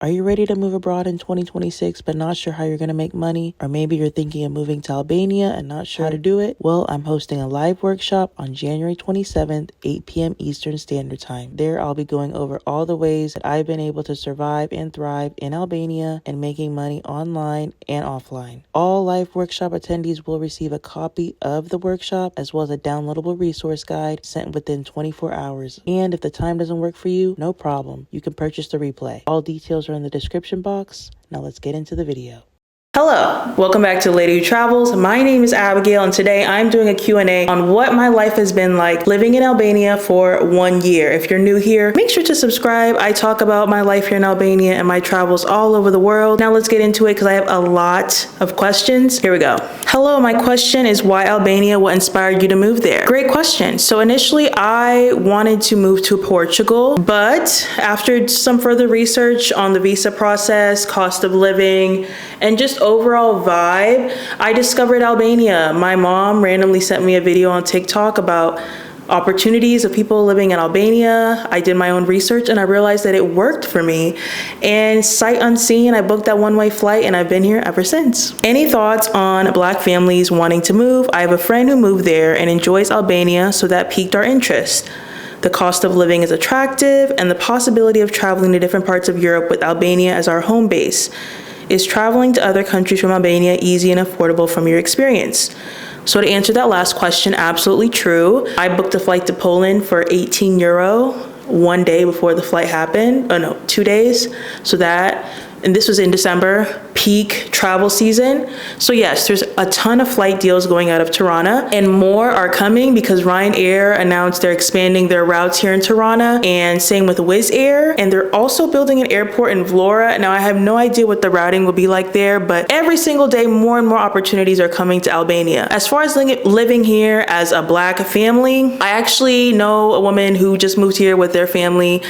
Are you ready to move abroad in 2026 but not sure how you're going to make money? Or maybe you're thinking of moving to Albania and not sure how to do it? Well, I'm hosting a live workshop on January 27th, 8 p.m. Eastern Standard Time. There, I'll be going over all the ways that I've been able to survive and thrive in Albania and making money online and offline. All live workshop attendees will receive a copy of the workshop as well as a downloadable resource guide sent within 24 hours. And if the time doesn't work for you, no problem. You can purchase the replay. All details are in the description box. Now let's get into the video. Hello, welcome back to Lady Who Travels. My name is Abigail and today I'm doing a Q&A on what my life has been like living in Albania for 1 year. If you're new here, make sure to subscribe. I talk about my life here in Albania and my travels all over the world. Now let's get into it because I have a lot of questions. Here we go. Hello, my question is why Albania? What inspired you to move there? Great question. So initially I wanted to move to Portugal, but after some further research on the visa process, cost of living, and just overall vibe, I discovered Albania. My mom randomly sent me a video on TikTok about opportunities of people living in Albania. I did my own research and I realized that it worked for me. And sight unseen, I booked that one-way flight and I've been here ever since. Any thoughts on Black families wanting to move? I have a friend who moved there and enjoys Albania, so that piqued our interest. The cost of living is attractive and the possibility of traveling to different parts of Europe with Albania as our home base. Is traveling to other countries from Albania easy and affordable from your experience? So to answer that last question, absolutely true. I booked a flight to Poland for 18 euro 1 day before the flight happened. Oh no, 2 days. And this was in December, peak travel season. So yes, there's a ton of flight deals going out of Tirana and more are coming because Ryanair announced they're expanding their routes here in Tirana, and same with Wizz Air. And they're also building an airport in Vlora. Now I have no idea what the routing will be like there, but every single day more and more opportunities are coming to Albania. As far as living here as a Black family, I actually know a woman who just moved here with their family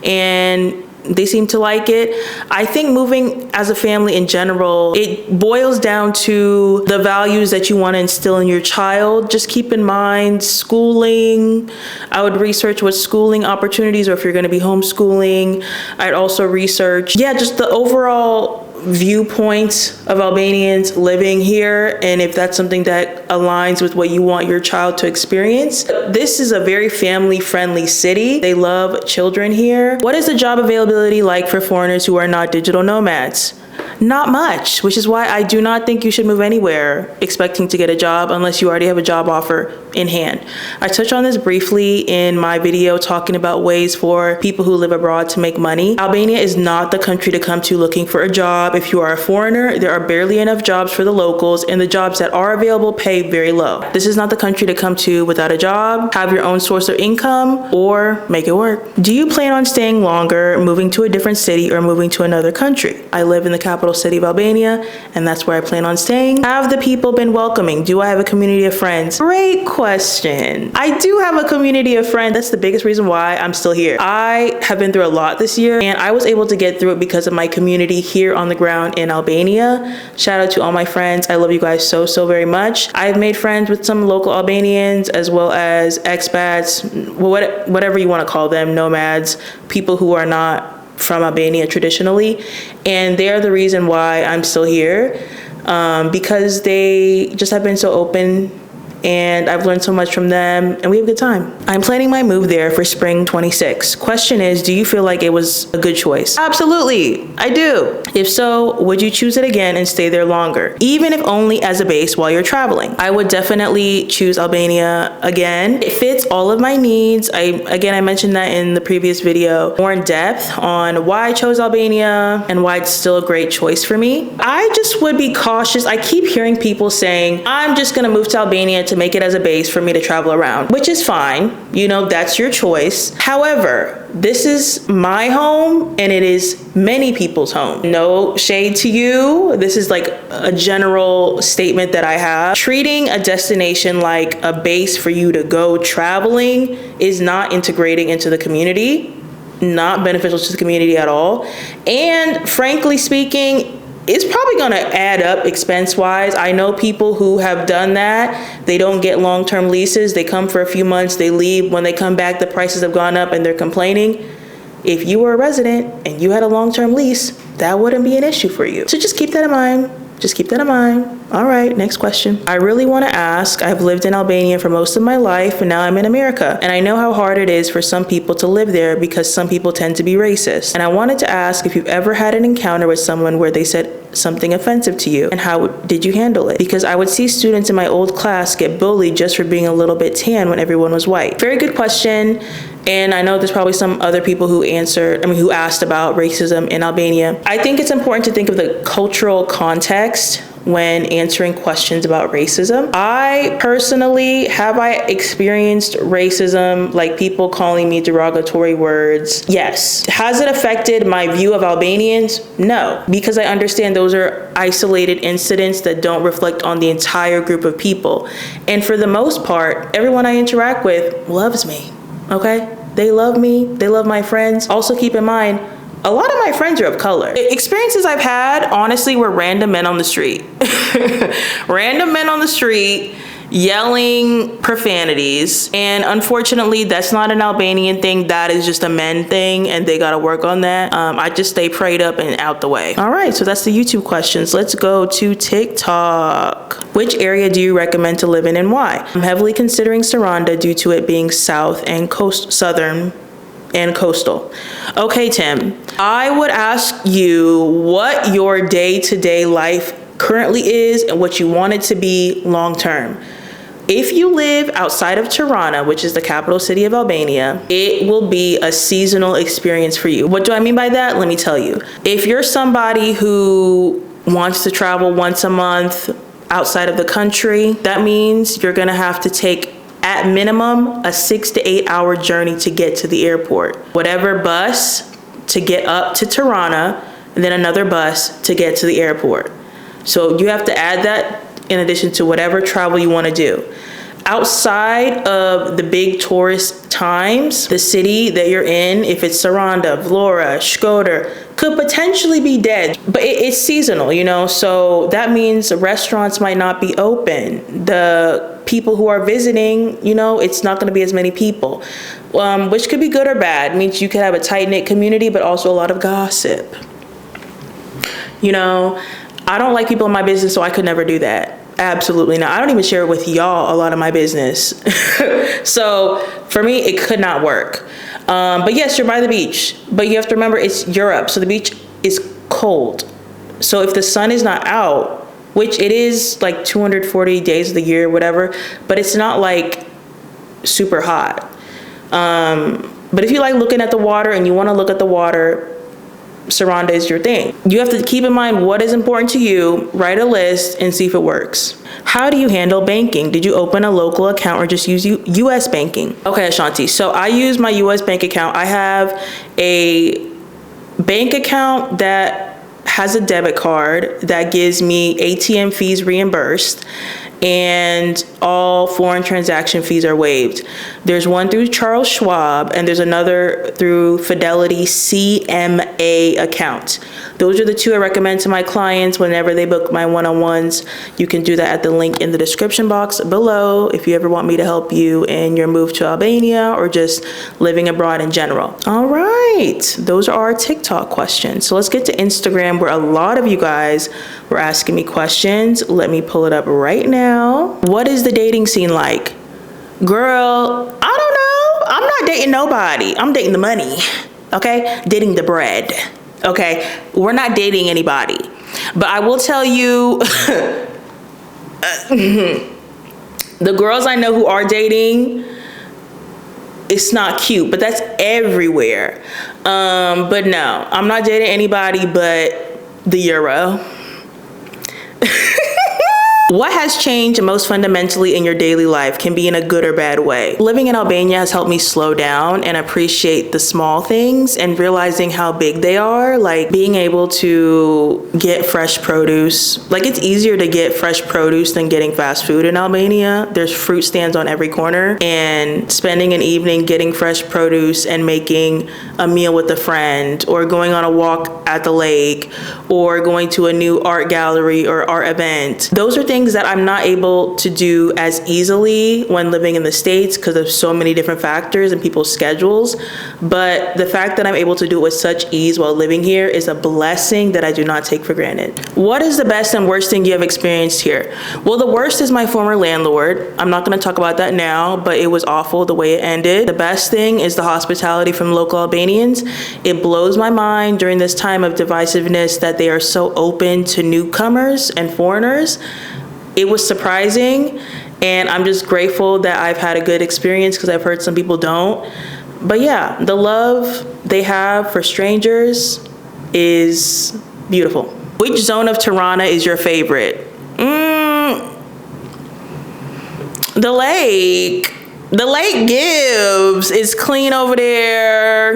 and they seem to like it. I think moving as a family in general, it boils down to the values that you want to instill in your child. Just keep in mind schooling. I would research what schooling opportunities, or if you're going to be homeschooling. I'd also research, just the overall viewpoint of Albanians living here, and if that's something that aligns with what you want your child to experience. This is a very family-friendly city. They love children here. What is the job availability like for foreigners who are not digital nomads? Not much, which is why I do not think you should move anywhere expecting to get a job unless you already have a job offer in hand. I touched on this briefly in my video talking about ways for people who live abroad to make money. Albania is not the country to come to looking for a job. If you are a foreigner, there are barely enough jobs for the locals, and the jobs that are available pay very low. This is not the country to come to without a job, have your own source of income, or make it work. Do you plan on staying longer, moving to a different city, or moving to another country? I live in the capital city of Albania, and that's where I plan on staying. Have the people been welcoming? Do I have a community of friends? Great question. I do have a community of friends. That's the biggest reason why I'm still here. I have been through a lot this year, and I was able to get through it because of my community here on the ground in Albania. Shout out to all my friends. I love you guys so very much. I've made friends with some local Albanians as well as expats, whatever you want to call them, nomads, people who are not from Albania traditionally, and they're the reason why I'm still here, because they just have been so open and I've learned so much from them and we have a good time. I'm planning my move there for spring 26. Question is, do you feel like it was a good choice? Absolutely, I do. If so, would you choose it again and stay there longer, even if only as a base while you're traveling? I would definitely choose Albania again. It fits all of my needs. I mentioned that in the previous video, more in depth on why I chose Albania and why it's still a great choice for me. I just would be cautious. I keep hearing people saying, I'm just gonna move to Albania to make it as a base for me to travel around, which is fine. That's your choice. However, this is my home and it is many people's home. No shade to you. This is like a general statement that I have. Treating a destination like a base for you to go traveling is not integrating into the community, not beneficial to the community at all. And frankly speaking, it's probably going to add up expense-wise. I know people who have done that. They don't get long-term leases. They come for a few months, they leave. When they come back, the prices have gone up and they're complaining. if you were a resident and you had a long-term lease, that wouldn't be an issue for you. So just keep that in mind. Just keep that in mind. All right, next question. I really want to ask, I've lived in Albania for most of my life and now I'm in America. And I know how hard it is for some people to live there because some people tend to be racist. And I wanted to ask if you've ever had an encounter with someone where they said something offensive to you and how did you handle it? Because I would see students in my old class get bullied just for being a little bit tan when everyone was white. Very good question. And I know there's probably some other people who who asked about racism in Albania. I think it's important to think of the cultural context when answering questions about racism. I personally, have I experienced racism, like people calling me derogatory words? Yes. Has it affected my view of Albanians? No, because I understand those are isolated incidents that don't reflect on the entire group of people. And for the most part, everyone I interact with loves me, okay? They love me, they love my friends. Also keep in mind, a lot of my friends are of color. Experiences I've had, honestly, were random men on the street. Random men on the street yelling profanities. And unfortunately, that's not an Albanian thing. That is just a men thing, and they gotta work on that. I just stay prayed up and out the way. All right, so that's the YouTube questions. Let's go to TikTok. Which area do you recommend to live in and why? I'm heavily considering Saranda due to it being south and southern and coastal. Okay, Tim, I would ask you what your day-to-day life currently is and what you want it to be long-term. If you live outside of Tirana, which is the capital city of Albania, it will be a seasonal experience for you. What do I mean by that? Let me tell you. If you're somebody who wants to travel once a month outside of the country, that means you're gonna have to take at minimum a 6 to 8 hour journey to get to the airport. Whatever bus to get up to Tirana, and then another bus to get to the airport. So you have to add that in addition to whatever travel you want to do. Outside of the big tourist times, the city that you're in, if it's Saranda, Vlora, Shkodër, could potentially be dead, but it's seasonal, you know, so that means restaurants might not be open. The people who are visiting, you know, it's not going to be as many people, which could be good or bad. It means you could have a tight-knit community, but also a lot of gossip. You know, I don't like people in my business, so I could never do that. Absolutely not. I don't even share with y'all a lot of my business. So for me, it could not work. But yes, you're by the beach, but you have to remember it's Europe, so the beach is cold. So if the sun is not out, which it is like 240 days of the year, whatever, but it's not like super hot. But if you like looking at the water and you want to look at the water, Saranda is your thing. You have to keep in mind what is important to you, write a list, and see if it works. How do you handle banking? Did you open a local account or just use US banking? Okay, Ashanti, so I use my US bank account. I have a bank account that has a debit card that gives me ATM fees reimbursed, and all foreign transaction fees are waived. There's one through Charles Schwab, and there's another through Fidelity CMA account. Those are the two I recommend to my clients whenever they book my one-on-ones. You can do that at the link in the description box below if you ever want me to help you in your move to Albania or just living abroad in general. All right, those are our TikTok questions. So let's get to Instagram, where a lot of you guys were asking me questions. Let me pull it up right now. What is the dating scene like? Girl, I don't know. I'm not dating nobody. I'm dating the money, okay? Dating the bread, okay? We're not dating anybody. But I will tell you, the girls I know who are dating, it's not cute, but that's everywhere. But no, I'm not dating anybody but the euro. What has changed most fundamentally in your daily life? Can be in a good or bad way. Living in Albania has helped me slow down and appreciate the small things and realizing how big they are, like being able to get fresh produce. Like, it's easier to get fresh produce than getting fast food in Albania. There's fruit stands on every corner, and spending an evening getting fresh produce and making a meal with a friend, or going on a walk at the lake, or going to a new art gallery or art event. Those are things things that I'm not able to do as easily when living in the States because of so many different factors and people's schedules. But the fact that I'm able to do it with such ease while living here is a blessing that I do not take for granted. What is the best and worst thing you have experienced here? Well, the worst is my former landlord. I'm not going to talk about that now, but it was awful the way it ended. The best thing is the hospitality from local Albanians. It blows my mind during this time of divisiveness that they are so open to newcomers and foreigners. It was surprising, and I'm just grateful that I've had a good experience because I've heard some people don't. But yeah, the love they have for strangers is beautiful. Which zone of Tirana is your favorite? The lake. The lake gives. It's clean over there.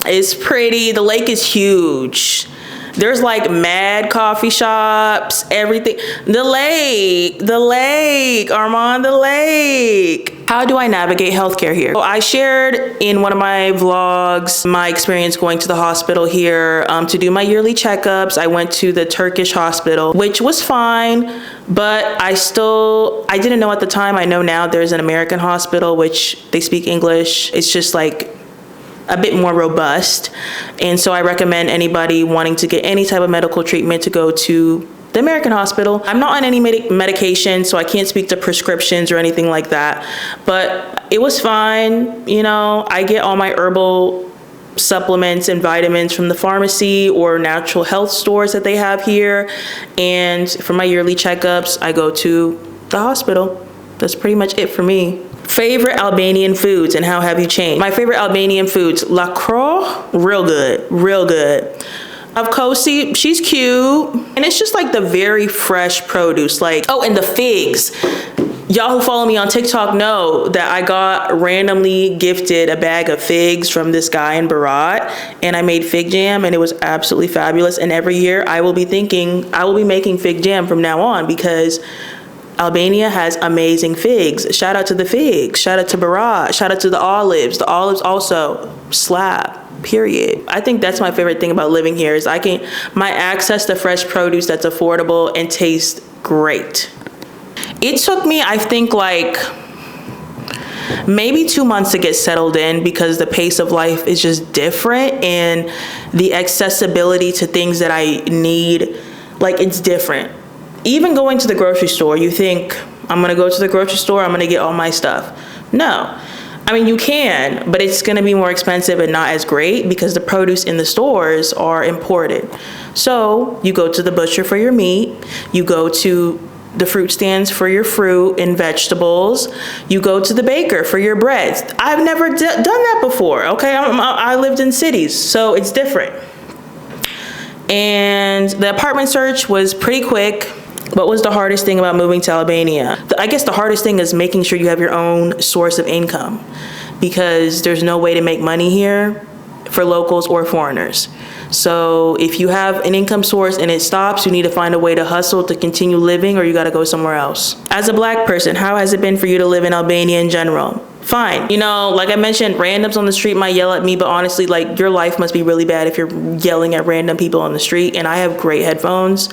It's pretty. The lake is huge. There's like mad coffee shops, everything. The lake, Armand, the lake. How do I navigate healthcare here? Well, I shared in one of my vlogs my experience going to the hospital here to do my yearly checkups. I went to the Turkish hospital, which was fine, but I didn't know at the time. I know now there's an American hospital, which they speak English. It's just like a bit more robust. And so I recommend anybody wanting to get any type of medical treatment to go to the American hospital. I'm not on any medication, so I can't speak to prescriptions or anything like that, but it was fine. You know, I get all my herbal supplements and vitamins from the pharmacy or natural health stores that they have here. And for my yearly checkups, I go to the hospital. That's pretty much it for me. Favorite Albanian foods and how have you changed? My favorite Albanian foods, lakro, real good, real good. Of Kosi, she's cute. And it's just like the very fresh produce. Like, oh, and the figs. Y'all who follow me on TikTok know that I got randomly gifted a bag of figs from this guy in Berat, and I made fig jam, and it was absolutely fabulous. And every year I will be making fig jam from now on because Albania has amazing figs. Shout out to the figs. Shout out to Berat. Shout out to the olives. The olives also slap. Period. I think that's my favorite thing about living here is my access to fresh produce that's affordable and tastes great. It took me, I think, like maybe 2 months to get settled in because the pace of life is just different and the accessibility to things that I need, like it's different. Even going to the grocery store, you think, I'm gonna go to the grocery store, I'm gonna get all my stuff. No. I mean, you can, but it's gonna be more expensive and not as great because the produce in the stores are imported. So you go to the butcher for your meat, you go to the fruit stands for your fruit and vegetables, you go to the baker for your breads. I've never done that before, okay? I lived in cities, so it's different. And the apartment search was pretty quick. What was the hardest thing about moving to Albania? I guess the hardest thing is making sure you have your own source of income because there's no way to make money here for locals or foreigners. So if you have an income source and it stops, you need to find a way to hustle to continue living or you gotta go somewhere else. As a Black person, how has it been for you to live in Albania in general? Fine. You know, like I mentioned, randoms on the street might yell at me, but honestly, like your life must be really bad if you're yelling at random people on the street, and I have great headphones.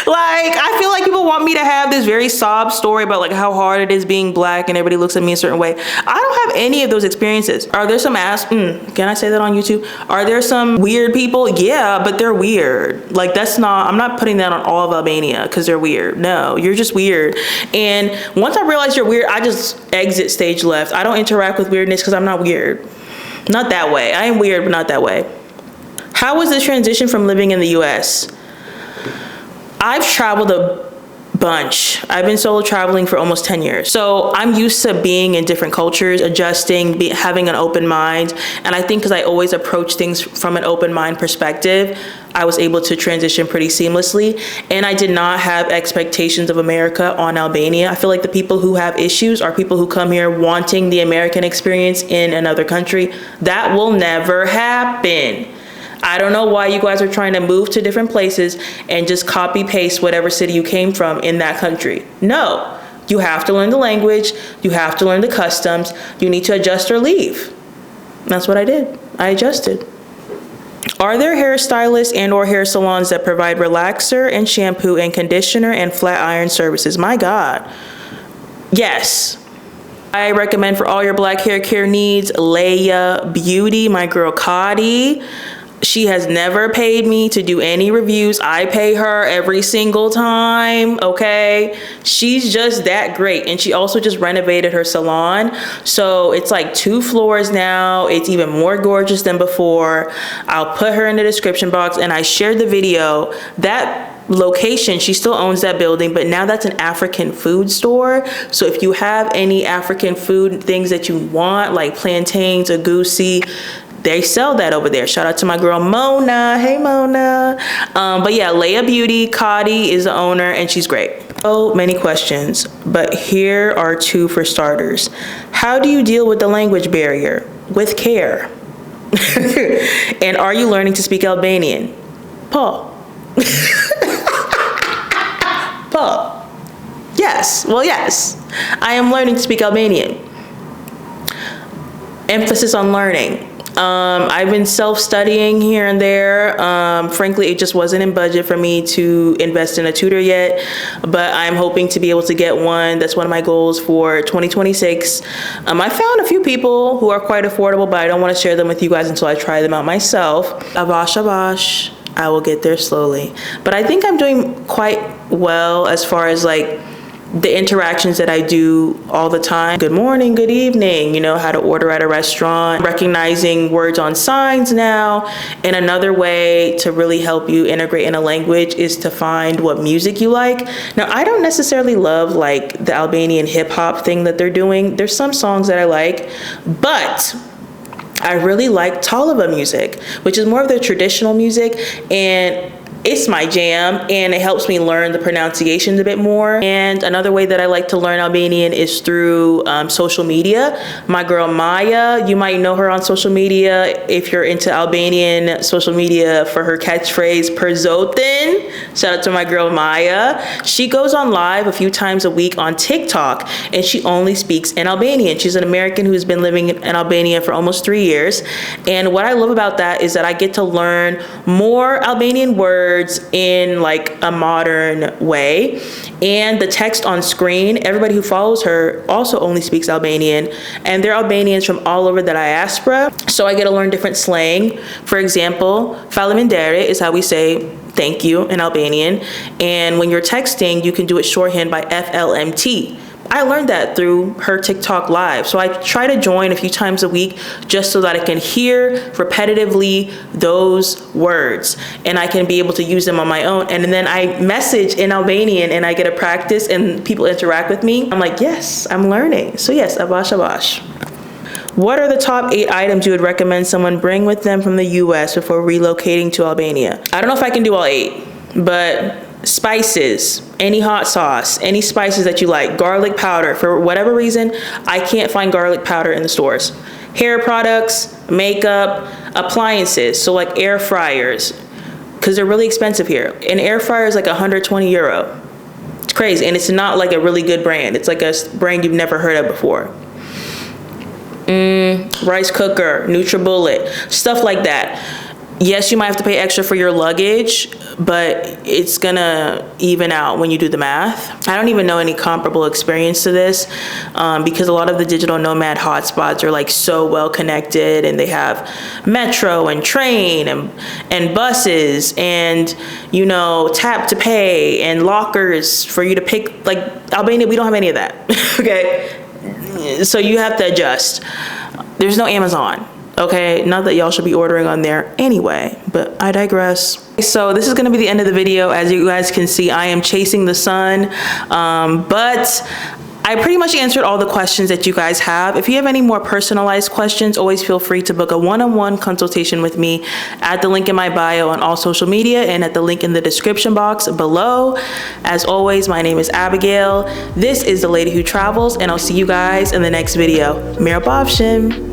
Like, I feel like people want me to have this very sob story about like how hard it is being Black and everybody looks at me a certain way. I don't have any of those experiences. Are there some can I say that on YouTube? Are there some weird people? Yeah, but they're weird. Like I'm not putting that on all of Albania because they're weird. No, you're just weird. And once I realize you're weird, I just exit stage left. I don't interact with weirdness because I'm not weird. Not that way. I am weird, but not that way. How was the transition from living in the US? I've traveled a bunch. I've been solo traveling for almost 10 years. So I'm used to being in different cultures, adjusting, having an open mind. And I think because I always approach things from an open mind perspective, I was able to transition pretty seamlessly. And I did not have expectations of America on Albania. I feel like the people who have issues are people who come here wanting the American experience in another country. That will never happen. I don't know why you guys are trying to move to different places and just copy paste whatever city you came from in that country. No, you have to learn the language. You have to learn the customs. You need to adjust or leave. That's what I did. I adjusted. Are there hairstylists and or hair salons that provide relaxer and shampoo and conditioner and flat iron services? My God. Yes. I recommend for all your black hair care needs, Leia Beauty, my girl Kadi. She has never paid me to do any reviews. I pay her every single time, okay? She's just that great. And she also just renovated her salon. So it's like 2 floors now. It's even more gorgeous than before. I'll put her in the description box, and I shared the video. That location, she still owns that building, but now that's an African food store. So if you have any African food things that you want, like plantains, agusi, they sell that over there. Shout out to my girl Mona. Hey Mona. But yeah, Leia Beauty, Kadi is the owner, and she's great. So many questions, but here are 2 for starters. How do you deal with the language barrier? With care. And are you learning to speak Albanian? Paul. Paul. Yes. Well, yes. I am learning to speak Albanian. Emphasis on learning. I've been self-studying here and there. Frankly, it just wasn't in budget for me to invest in a tutor yet, but I'm hoping to be able to get one. That's one of my goals for 2026. I found a few people who are quite affordable, but I don't want to share them with you guys until I try them out myself. Avash. I will get there slowly. But I think I'm doing quite well as far as like the interactions that I do all the time. Good morning, good evening, you know, how to order at a restaurant, recognizing words on signs now. And another way to really help you integrate in a language is to find what music you like. Now, I don't necessarily love like the Albanian hip hop thing that they're doing. There's some songs that I like, but I really like Talaba music, which is more of the traditional music, and it's my jam, and it helps me learn the pronunciations a bit more. And another way that I like to learn Albanian is through social media. My girl Maya, you might know her on social media if you're into Albanian social media for her catchphrase "Per zotin." Shout out to my girl Maya. She goes on live a few times a week on TikTok, and she only speaks in Albanian. She's an American who's been living in Albania for almost 3 years. And what I love about that is that I get to learn more Albanian words in like a modern way. And the text on screen, everybody who follows her also only speaks Albanian, and they're Albanians from all over the diaspora. So I get to learn different slang. For example, falemindere is how we say thank you in Albanian. And when you're texting, you can do it shorthand by FLMT. I learned that through her TikTok live. So I try to join a few times a week just so that I can hear repetitively those words and I can be able to use them on my own. And then I message in Albanian and I get a practice and people interact with me. I'm like, yes, I'm learning. So yes, avash. What are the top 8 items you would recommend someone bring with them from the US before relocating to Albania? I don't know if I can do all 8, but spices, any hot sauce, any spices that you like, garlic powder. For whatever reason, I can't find garlic powder in the stores. Hair products, makeup, appliances, so like air fryers, because they're really expensive here. An air fryer is like 120 euro. It's crazy, and it's not like a really good brand. It's like a brand you've never heard of before. Rice cooker, NutriBullet, stuff like that. Yes, you might have to pay extra for your luggage, but it's gonna even out when you do the math. I don't even know any comparable experience to this because a lot of the digital nomad hotspots are like so well connected, and they have metro and train and buses and, you know, tap to pay and lockers for you to pick. Like Albania, we don't have any of that. Okay, so you have to adjust. There's no Amazon. Okay, not that y'all should be ordering on there anyway, but I digress. So this is gonna be the end of the video. As you guys can see, I am chasing the sun, but I pretty much answered all the questions that you guys have. If you have any more personalized questions, always feel free to book a one-on-one consultation with me at the link in my bio on all social media and at the link in the description box below. As always, my name is Abigail. This is The Lady Who Travels, and I'll see you guys in the next video. Mirabavshim.